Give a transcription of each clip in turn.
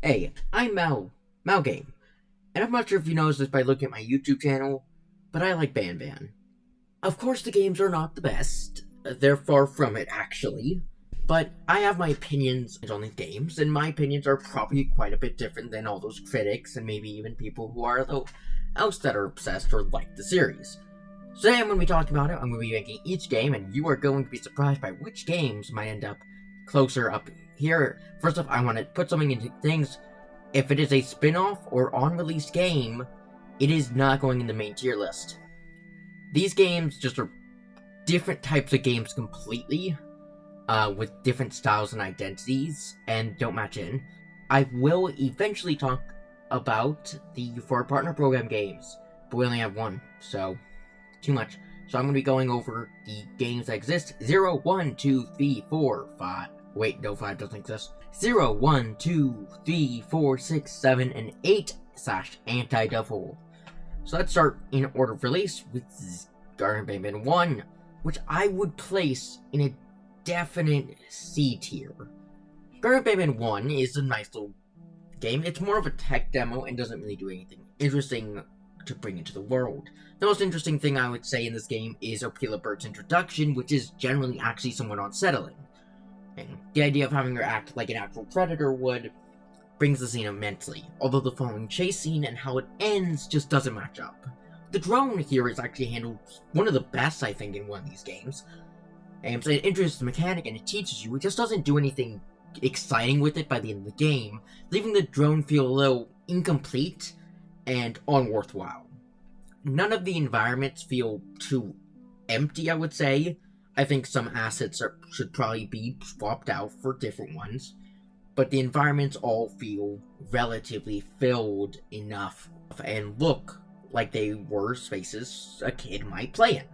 Hey, I'm Malgame, and I'm not sure if you noticed this by looking at my YouTube channel, but I like Banban. Of course, the games are not the best. They're far from it, actually. But I have my opinions on these games, and my opinions are probably quite a bit different than all those critics, and maybe even people who are else that are obsessed or like the series. So today I'm going to be talking about it. I'm going to be ranking each game, and you are going to be surprised by which games might end up closer up here. First off, I want to put something into things. If it is a spin-off or on-release game, it is not going in the main tier list. These games just are different types of games completely, with different styles and identities, and don't match in. I will eventually talk about the For Partner Program games, but we only have one, so too much. So I'm going to be going over the games that exist. 0, 1, 2, 3, 4, 5. Wait, no, 5 doesn't exist. 0, 1, 2, 3, 4, 6, 7, and 8 / Anti-Devil. So let's start in order of release with Garten of Banban 1, which I would place in a definite C tier. Garten of Banban 1 is a nice little game. It's more of a tech demo and doesn't really do anything interesting to bring into the world. The most interesting thing I would say in this game is Opilibert's introduction, which is generally actually somewhat unsettling. And the idea of having her act like an actual predator would brings the scene immensely, although the following chase scene and how it ends just doesn't match up. The drone here is actually handled one of the best, I think, in one of these games. And it's an interesting mechanic and it teaches you. It just doesn't do anything exciting with it by the end of the game, leaving the drone feel a little incomplete and unworthwhile. None of the environments feel too empty, I would say. I think some assets should probably be swapped out for different ones, but the environments all feel relatively filled enough and look like they were spaces a kid might play in.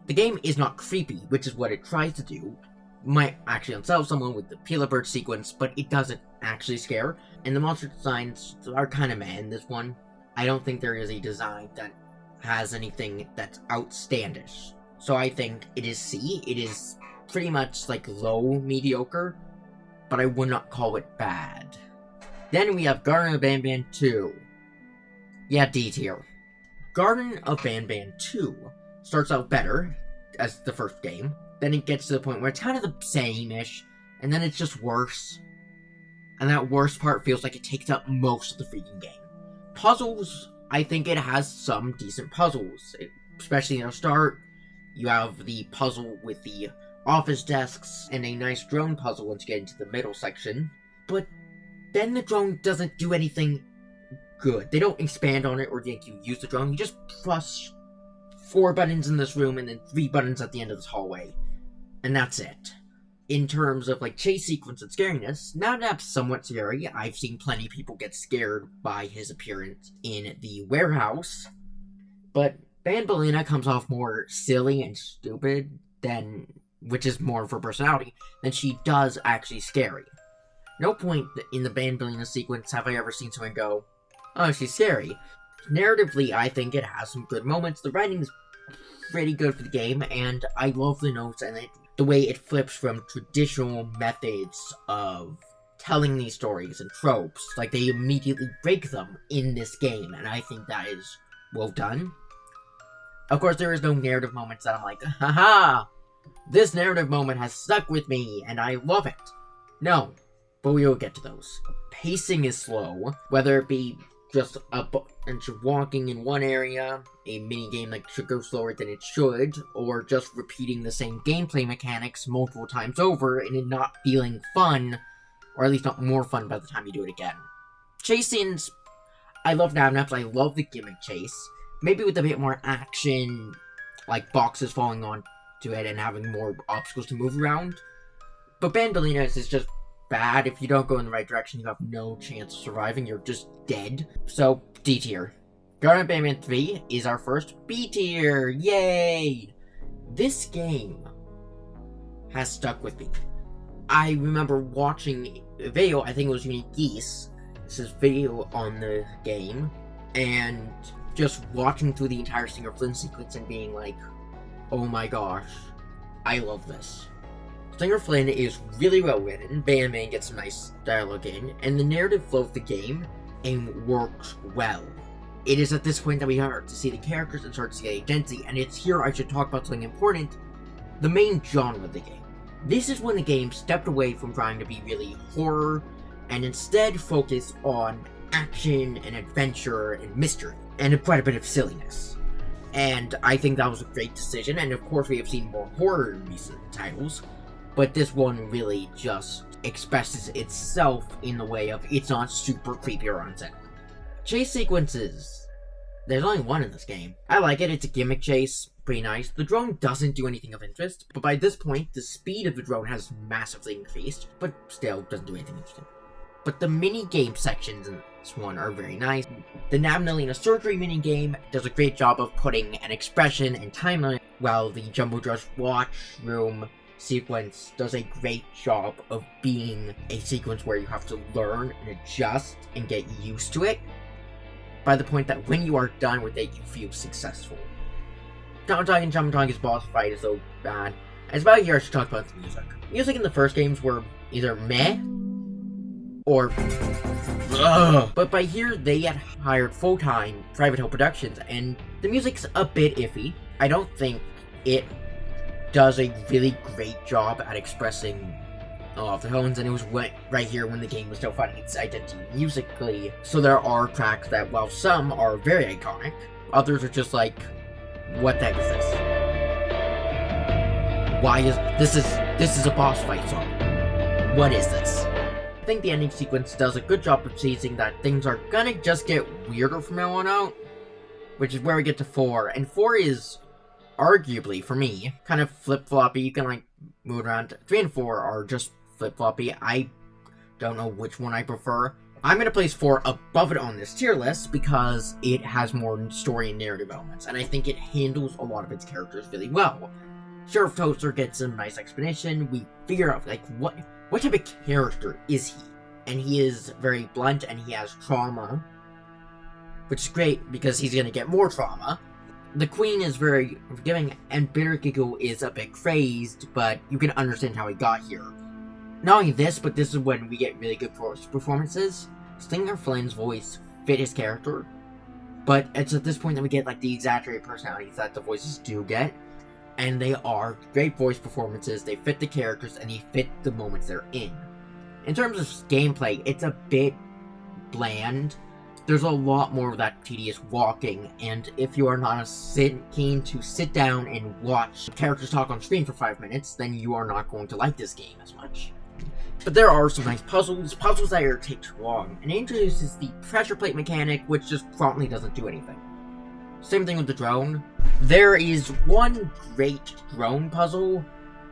The game is not creepy, which is what it tries to do. Might actually unsettle someone with the Opilibert sequence, but it doesn't actually scare, and the monster designs are kind of meh in this one. I don't think there is a design that has anything that's outstandish. So I think it is C. It is pretty much like low mediocre, but I would not call it bad. Then we have Garten of Banban II. Yeah, D tier. Garten of Banban II starts out better as the first game. Then it gets to the point where it's kind of the same-ish, and then it's just worse. And that worst part feels like it takes up most of the freaking game. Puzzles, I think it has some decent puzzles, especially in the start. You have the puzzle with the office desks and a nice drone puzzle once you get into the middle section. But then the drone doesn't do anything good. They don't expand on it or make you use the drone. You just press 4 buttons in this room and then 3 buttons at the end of this hallway. And that's it. In terms of like chase sequence and scariness, Nabnab's somewhat scary. I've seen plenty of people get scared by his appearance in the warehouse. But Banbalina comes off more silly and stupid which is more of her personality, than she does actually scary. No point in the Banbalina sequence have I ever seen someone go, oh, she's scary. Narratively, I think it has some good moments. The writing's pretty good for the game, and I love the notes and the way it flips from traditional methods of telling these stories and tropes. Like, they immediately break them in this game, and I think that is well done. Of course, there is no narrative moments that I'm like, haha, this narrative moment has stuck with me, and I love it. No, but we will get to those. Pacing is slow, whether it be just a bunch of walking in one area, a minigame that should go slower than it should, or just repeating the same gameplay mechanics multiple times over and it not feeling fun, or at least not more fun by the time you do it again. Chase scenes, I love Nabnaps, I love the gimmick chase. Maybe with a bit more action, like boxes falling onto it and having more obstacles to move around. But Banbalina's is just bad. If you don't go in the right direction, you have no chance of surviving. You're just dead. So, D tier. Garten of Banban III is our first B tier. Yay! This game has stuck with me. I remember watching a video, I think it was Unique Geese, this is video on the game, and just watching through the entire Singer Flynn sequence and being like, oh my gosh, I love this. Singer Flynn is really well written, Banban gets some nice dialogue in, and the narrative flow of the game works well. It is at this point that we start to see the characters and start to see identity, and it's here I should talk about something important, the main genre of the game. This is when the game stepped away from trying to be really horror, and instead focused on action and adventure and mystery, and quite a bit of silliness. And I think that was a great decision, and of course we have seen more horror in recent titles, but this one really just expresses itself in the way of it's not super creepy or unsettling. Chase sequences. There's only one in this game. I like it, it's a gimmick chase, pretty nice. The drone doesn't do anything of interest, but by this point, the speed of the drone has massively increased, but still doesn't do anything interesting. But the mini-game sections in this one are very nice. The Nabnalina surgery mini-game does a great job of putting an expression and timeline, while the Jumbo Drush watch room sequence does a great job of being a sequence where you have to learn and adjust and get used to it, by the point that when you are done with it, you feel successful. Chamatangi's boss fight is so bad. It's about here I should talk about the music. Music in the first games were either meh, or ugh. But by here, they had hired full-time Private Hill Productions, and the music's a bit iffy. I don't think it does a really great job at expressing the tones, and it was right here when the game was still finding its identity musically. So there are tracks that, while some are very iconic, others are just like, what the heck is this? Why is this is a boss fight song? What is this? I think the ending sequence does a good job of teasing that things are gonna just get weirder from now on out, which is where we get to 4, and 4 is arguably, for me, kind of flip-floppy. You can like move around. 3 and 4 are just flip-floppy. I don't know which one I prefer. I'm gonna place 4 above it on this tier list because it has more story and narrative elements, and I think it handles a lot of its characters really well. Sheriff Toaster gets a nice explanation. We figure out like what type of character is he, and he is very blunt and he has trauma, which is great because he's gonna get more trauma. The Queen is very forgiving, and Bittergiggle is a bit crazed, but you can understand how he got here. Not only this, but this is when we get really good performances. Singer Flynn's voice fit his character, but it's at this point that we get like the exaggerated personalities that the voices do get, and they are great voice performances. They fit the characters, and they fit the moments they're in. In terms of gameplay, it's a bit bland. There's a lot more of that tedious walking, and if you are not keen to sit down and watch characters talk on screen for 5 minutes, then you are not going to like this game as much. But there are some nice puzzles that take too long, and it introduces the pressure plate mechanic, which just promptly doesn't do anything. Same thing with the drone. There is one great drone puzzle,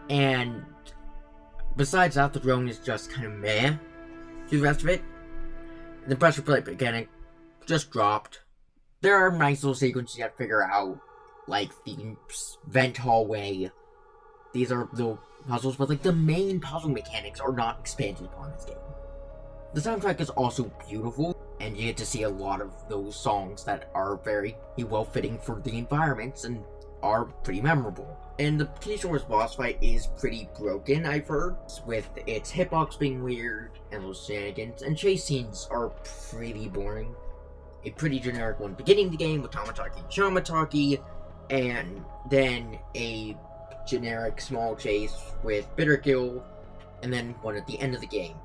and besides that, the drone is just kind of meh to the rest of it. The pressure plate mechanic just dropped. There are nice little sequences you have to figure out, like the vent hallway. These are little puzzles, but like the main puzzle mechanics are not expanded upon this game. The soundtrack is also beautiful, and you get to see a lot of those songs that are very well-fitting for the environments and are pretty memorable. And the Key Shore's boss fight is pretty broken, I've heard, with its hitbox being weird and those shenanigans, and chase scenes are pretty boring. A pretty generic one beginning the game with Tamataki and Shamataki, and then a generic small chase with Bitterkill, and then one at the end of the game.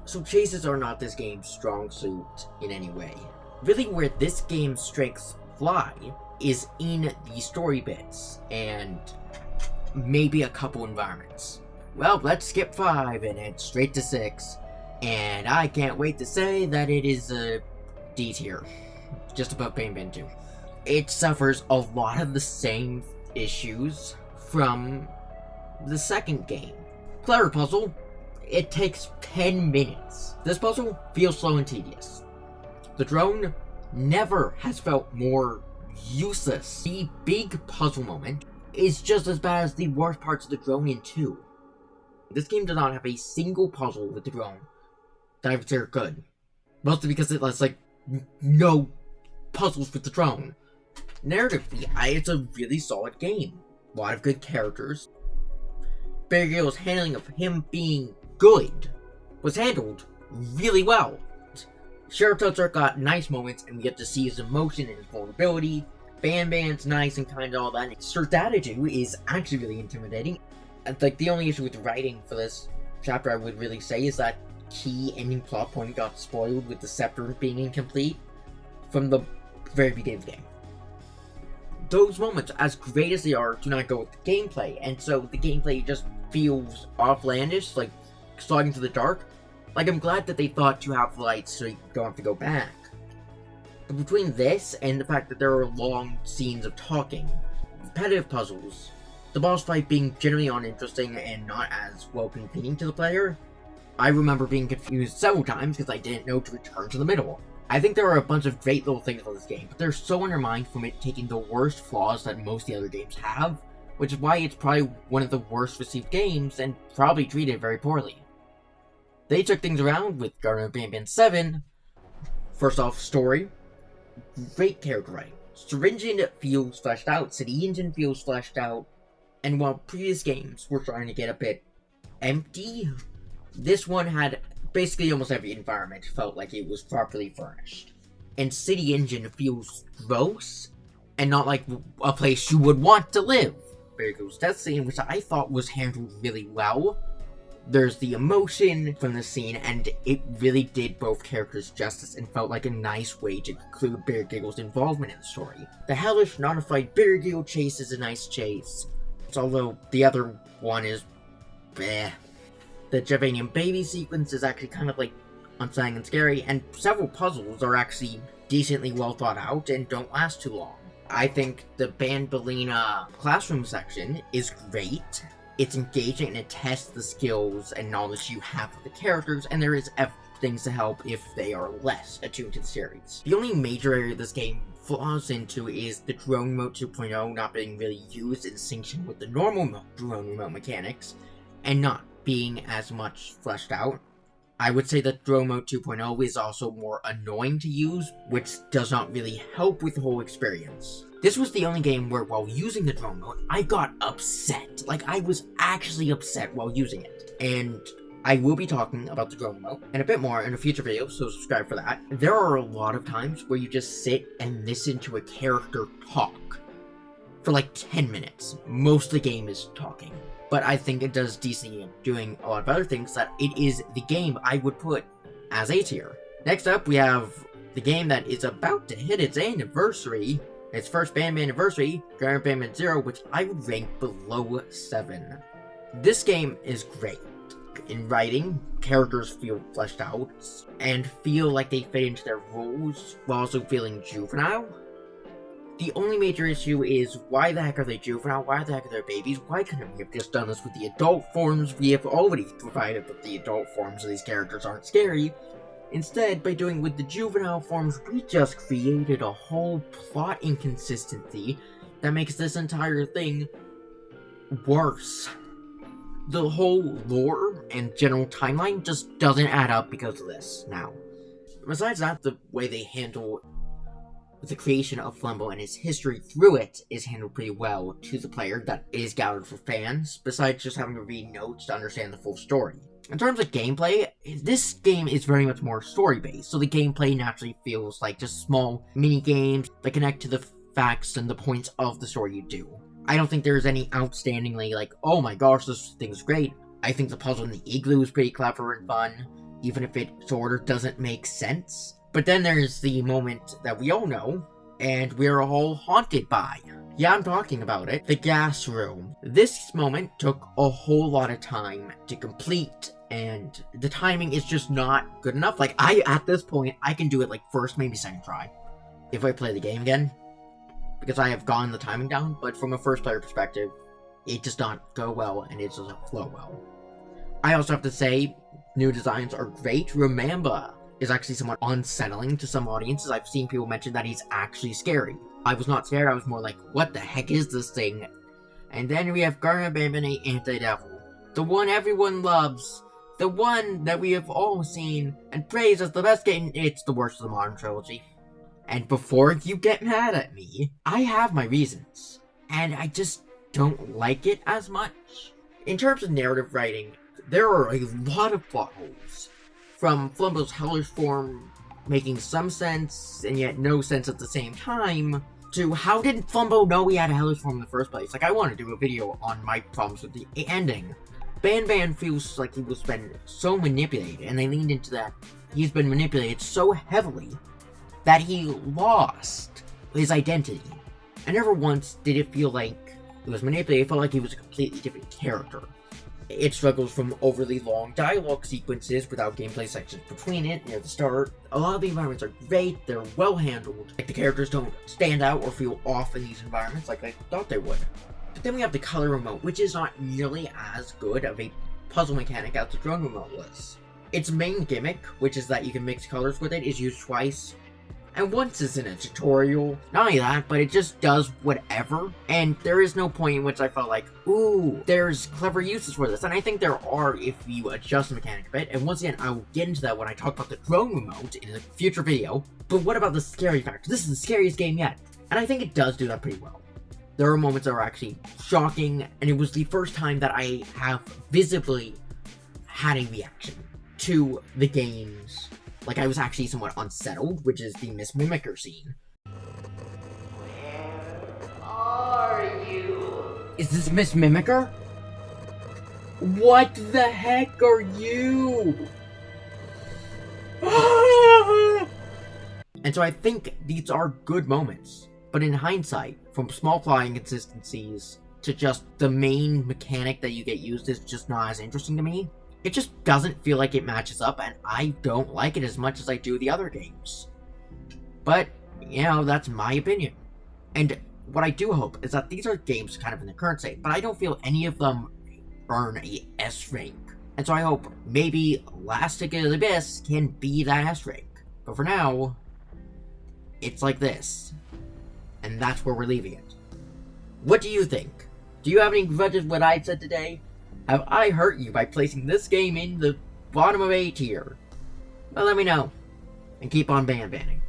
So chases are not this game's strong suit in any way. Really where this game's strengths fly is in the story bits, and maybe a couple environments. Well, let's skip 5 and head straight to 6, and I can't wait to say that it is a D tier, just above Banban II. It suffers a lot of the same issues from the second game. Clever puzzle. It takes 10 minutes. This puzzle feels slow and tedious. The drone never has felt more useless. The big puzzle moment is just as bad as the worst parts of the drone in 2. This game does not have a single puzzle with the drone that I would say are good. Mostly because it has, like, no puzzles with the drone. Narratively, it's a really solid game. a lot of good characters. Bergil's handling of him being good was handled really well. Sheriff Tutzert got nice moments, and we get to see his emotion and his vulnerability. Banban's nice and kind of all that. Sir Dadadu is actually really intimidating. Like, the only issue with the writing for this chapter I would really say is that key ending plot point got spoiled with the scepter being incomplete from the very beginning of the game. Those moments, as great as they are, do not go with the gameplay, and so the gameplay just feels offlandish, like sliding to the dark. Like, I'm glad that they thought to have lights so you don't have to go back. But between this and the fact that there are long scenes of talking, repetitive puzzles, the boss fight being generally uninteresting and not as well convenient to the player, I remember being confused several times because I didn't know to return to the middle. I think there are a bunch of great little things about this game, but they're so undermined from it taking the worst flaws that most of the other games have, which is why it's probably one of the worst received games and probably treated very poorly. They took things around with Garten of Banban VII. First off, story. Great character writing. Syringin feels fleshed out, City Engine feels fleshed out, and while previous games were trying to get a bit empty, this one had basically almost every environment felt like it was properly furnished. And City Engine feels gross, and not like a place you would want to live. Bergil's death scene, which I thought was handled really well. There's the emotion from the scene, and it really did both characters justice and felt like a nice way to conclude Bergil's involvement in the story. The hellish, non-fight Bergil chase is a nice chase, although the other one is bleh. The Javanian baby sequence is actually kind of like unsettling and scary, and several puzzles are actually decently well thought out and don't last too long. I think the Banbalina classroom section is great. It's engaging and it tests the skills and knowledge you have of the characters, and there is things to help if they are less attuned to the series. The only major area this game flaws into is the drone remote 2.0 not being really used in sync with the normal drone remote mechanics, and not being as much fleshed out. I would say that drone mode 2.0 is also more annoying to use, which does not really help with the whole experience. This was the only game where, while using the drone mode, I got upset. Like, I was actually upset while using it. And I will be talking about the drone mode and a bit more in a future video, so subscribe for that. There are a lot of times where you just sit and listen to a character talk for like 10 minutes. Most of the game is talking. But I think it does decently in doing a lot of other things that it is the game I would put as A tier. Next up, we have the game that is about to hit its anniversary, its first Banban anniversary, Garten of Banban Zero, which I would rank below 7. This game is great. In writing, characters feel fleshed out, and feel like they fit into their roles, while also feeling juvenile. The only major issue is, why the heck are they juvenile? Why the heck are they babies? Why couldn't we have just done this with the adult forms? We have already provided that the adult forms of these characters aren't scary. Instead, by doing with the juvenile forms, we just created a whole plot inconsistency that makes this entire thing worse. The whole lore and general timeline just doesn't add up because of this now. Besides that, the way they handle the creation of Flambeau and his history through it is handled pretty well to the player that is gathered for fans, besides just having to read notes to understand the full story. In terms of gameplay, this game is very much more story-based, so the gameplay naturally feels like just small mini-games that connect to the facts and the points of the story you do. I don't think there's any outstandingly like, oh my gosh, this thing's great. I think the puzzle in the igloo is pretty clever and fun, even if it sort of doesn't make sense. But then there's the moment that we all know, and we're all haunted by. Yeah, I'm talking about it. The gas room. This moment took a whole lot of time to complete, and the timing is just not good enough. Like, at this point, I can do it like first, maybe second try, if I play the game again, because I have gotten the timing down, but from a first player perspective, it does not go well, and it doesn't flow well. I also have to say, new designs are great. Remember is actually somewhat unsettling to some audiences. I've seen people mention that he's actually scary. I was not scared, I was more like, what the heck is this thing? And then we have Garten of Banban VIII Anti-Devil. The one everyone loves. The one that we have all seen and praised as the best game. It's the worst of the modern trilogy. And before you get mad at me, I have my reasons. And I just don't like it as much. In terms of narrative writing, there are a lot of plot holes. From Flumbo's hellish form making some sense, and yet no sense at the same time, to how did Flumbo know he had a hellish form in the first place? Like, I want to do a video on my problems with the ending. Banban feels like he was been so manipulated, and they leaned into that. He's been manipulated so heavily that he lost his identity. And never once did it feel like he was manipulated. It felt like he was a completely different character. It struggles from overly long dialogue sequences without gameplay sections between it near the start. A lot of the environments are great, they're well handled. Like, the characters don't stand out or feel off in these environments like I thought they would. But then we have the color remote, which is not nearly as good of a puzzle mechanic as the drone remote was. Its main gimmick, which is that you can mix colors with it, is used twice. And once is in a tutorial. Not only that, but it just does whatever. And there is no point in which I felt like, ooh, there's clever uses for this. And I think there are if you adjust the mechanic a bit. And once again, I will get into that when I talk about the drone remote in a future video. But what about the scary factor? This is the scariest game yet. And I think it does do that pretty well. There are moments that are actually shocking. And it was the first time that I have visibly had a reaction to the game's. Like, I was actually somewhat unsettled, which is the Miss Mimicker scene. Where are you? Is this Miss Mimicker? What the heck are you? And so I think these are good moments. But in hindsight, from small plot inconsistencies to just the main mechanic that you get used is just not as interesting to me. It just doesn't feel like it matches up, and I don't like it as much as I do the other games. But, you know, that's my opinion. And what I do hope is that these are games kind of in the current state, but I don't feel any of them earn a S rank. And so I hope maybe Last Ticket of the Abyss can be that S rank. But for now, it's like this. And that's where we're leaving it. What do you think? Do you have any grudges with what I said today? Have I hurt you by placing this game in the bottom of A tier? Well, let me know. And keep on banning.